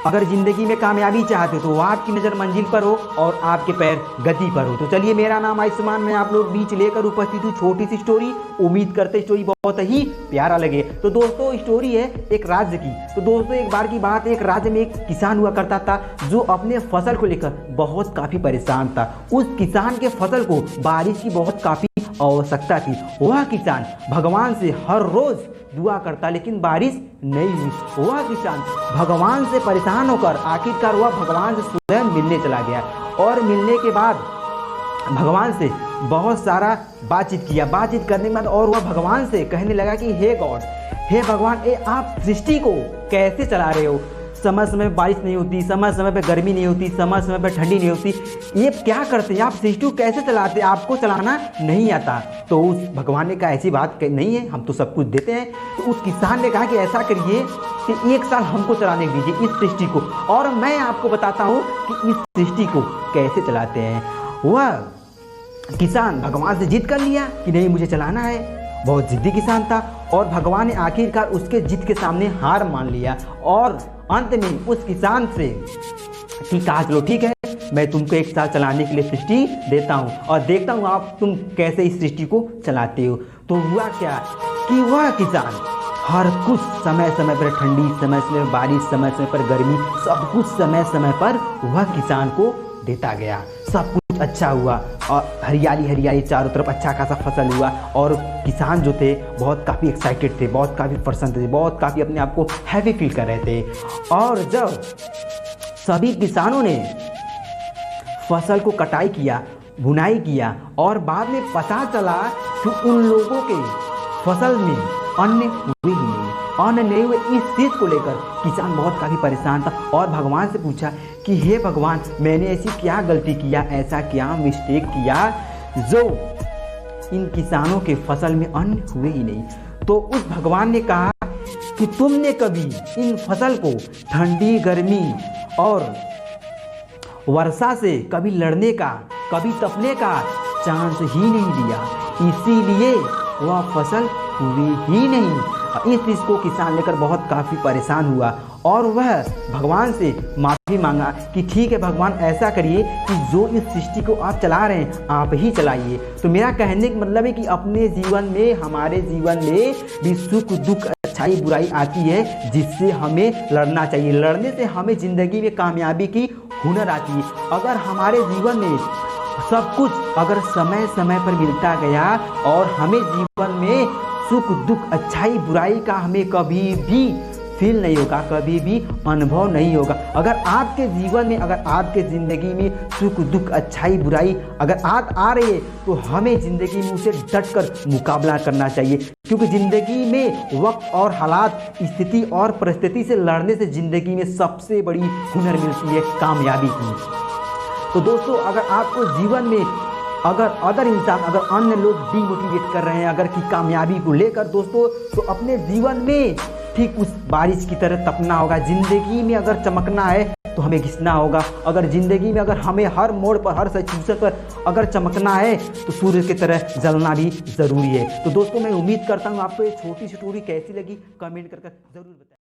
अगर ज़िंदगी में कामयाबी चाहते हो तो वो आपकी नज़र मंजिल पर हो और आपके पैर गति पर हो। तो चलिए, मेरा नाम आयुष्मान, मैं आप लोग बीच लेकर उपस्थित हूँ छोटी सी स्टोरी। उम्मीद करते स्टोरी बहुत ही प्यारा लगे। तो दोस्तों, स्टोरी है एक राज्य की। तो दोस्तों, एक बार की बात है, एक राज्य में एक किसान हुआ करता था जो अपने फसल को लेकर बहुत काफ़ी परेशान था। उस किसान के फसल को बारिश की बहुत काफ़ी आवश्यकता थी। वह किसान भगवान से हर रोज़ दुआ करता, लेकिन बारिश नहीं हुई। वह किसान भगवान से परेशान होकर आखिरकार वह भगवान से स्वयं मिलने चला गया और मिलने के बाद भगवान से बहुत सारा बातचीत किया। बातचीत करने के बाद और वह भगवान से कहने लगा कि हे गॉड, हे भगवान, आप सृष्टि को कैसे चला रहे हो? समय समय पर बारिश नहीं होती, समय समय पर गर्मी नहीं होती, समय समय पर ठंडी नहीं होती, ये क्या करते हैं आप? सृष्टि को कैसे चलाते? आपको चलाना नहीं आता। तो उस भगवान ने कहा ऐसी बात नहीं है, हम तो सब कुछ देते हैं। तो उस किसान ने कहा कि ऐसा करिए कि 1 साल हमको चलाने दीजिए इस सृष्टि को, और मैं आपको बताता हूँ कि इस सृष्टि को कैसे चलाते हैं। वह किसान भगवान से जिद कर लिया कि नहीं, मुझे चलाना है। बहुत जिद्दी किसान था और भगवान ने आखिरकार उसके जिद के सामने हार मान लिया और अंत में उस किसान से कि कहा चलो ठीक है, मैं तुमको 1 साल चलाने के लिए सृष्टि देता हूँ और देखता हूँ आप तुम कैसे इस सृष्टि को चलाते हो। तो हुआ क्या कि वह किसान हर कुछ समय समय पर ठंडी, समय समय पर बारिश, समय समय पर गर्मी, सब कुछ समय समय पर वह किसान को देता गया। सब कुछ अच्छा हुआ और हरियाली हरियाली चारों तरफ, अच्छा खासा फसल हुआ और किसान जो थे बहुत काफ़ी एक्साइटेड थे, बहुत काफ़ी प्रसन्न थे, बहुत काफ़ी अपने आप को हैप्पी फील कर रहे थे। और जब सभी किसानों ने फसल को कटाई किया, बुनाई किया और बाद में पता चला कि उन लोगों के फसल में अन्न हुए ही नहीं, अन्न नहीं हुए। इस चीज़ को लेकर किसान बहुत काफ़ी परेशान था और भगवान से पूछा कि हे भगवान, मैंने ऐसी क्या गलती किया, ऐसा क्या मिस्टेक किया जो इन किसानों के फसल में अन्न हुए ही नहीं? तो उस भगवान ने कहा कि तुमने कभी इन फसल को ठंडी, गर्मी और वर्षा से कभी लड़ने का, कभी तपने का चांस ही नहीं दिया, इसीलिए वह फसल हुई ही नहीं। इस चीज़ को किसान लेकर बहुत काफ़ी परेशान हुआ और वह भगवान से माफ़ी मांगा कि ठीक है भगवान, ऐसा करिए कि जो इस सृष्टि को आप चला रहे हैं आप ही चलाइए। तो मेरा कहने का मतलब है कि अपने जीवन में, हमारे जीवन में भी सुख दुख, अच्छाई बुराई आती है, जिससे हमें लड़ना चाहिए। लड़ने से हमें ज़िंदगी में कामयाबी की हुनर आती है। अगर हमारे जीवन में सब कुछ अगर समय समय पर मिलता गया और हमें जीवन में सुख दुख, अच्छाई बुराई का हमें कभी भी फील नहीं होगा, कभी भी अनुभव नहीं होगा। अगर आपके जीवन में, अगर आपके ज़िंदगी में सुख दुख, अच्छाई बुराई अगर आ रही है तो हमें ज़िंदगी में उसे डटकर मुकाबला करना चाहिए, क्योंकि ज़िंदगी में वक्त और हालात, स्थिति और परिस्थिति से लड़ने से ज़िंदगी में सबसे बड़ी हुनर मिलती है कामयाबी की। तो दोस्तों, अगर आपको जीवन में अगर अदर इंसान, अगर अन्य लोग डीमोटिवेट कर रहे हैं अगर कि कामयाबी को लेकर दोस्तों, तो अपने जीवन में ठीक उस बारिश की तरह तपना होगा। ज़िंदगी में अगर चमकना है तो हमें घिसना होगा। अगर ज़िंदगी में अगर हमें हर मोड़ पर, हर सिचुएशन पर अगर चमकना है तो सूर्य की तरह जलना भी ज़रूरी है। तो दोस्तों, मैं उम्मीद करता हूँ आपको ये छोटी सी स्टोरी कैसी लगी, कमेंट करके ज़रूर बताएं।